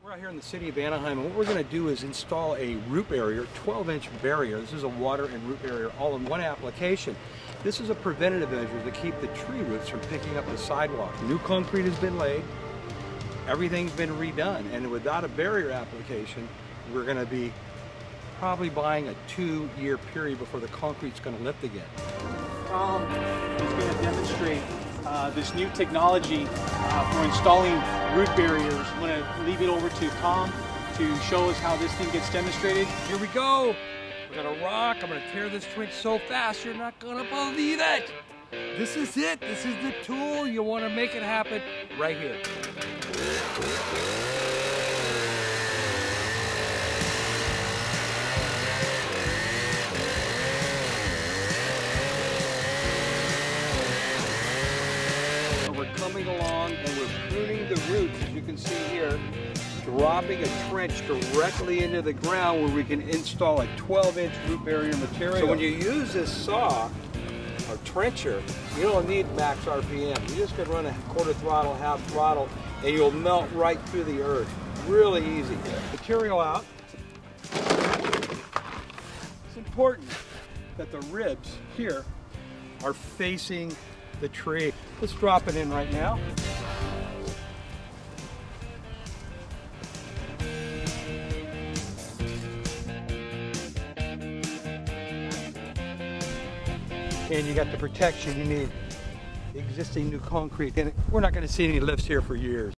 We're out here in the city of Anaheim, and what we're going to do is install a root barrier, 12-inch barrier. This is a water and root barrier all in one application. This is a preventative measure to keep the tree roots from picking up the sidewalk. New concrete has been laid, everything's been redone, and without a barrier application, we're going to be probably buying a 2-year period before the concrete's going to lift again. Tom is going to demonstrate this new technology for installing root barriers. I'm going to leave it over to Tom to show us how this thing gets demonstrated. Here we go. We're going to rock. I'm going to tear this trench so fast you're not going to believe it. This is it. This is the tool. You want to make it happen right here. Coming along, and we're pruning the roots, as you can see here, dropping a trench directly into the ground where we can install a 12-inch root barrier material. So when you use this saw or trencher, you don't need max RPM. You just can run a quarter throttle, half throttle, and you'll melt right through the earth. Really easy. Material out. It's important that the ribs here are facing the tree. Let's drop it in right now. And you got the protection you need. Existing new concrete, and we're not going to see any lifts here for years.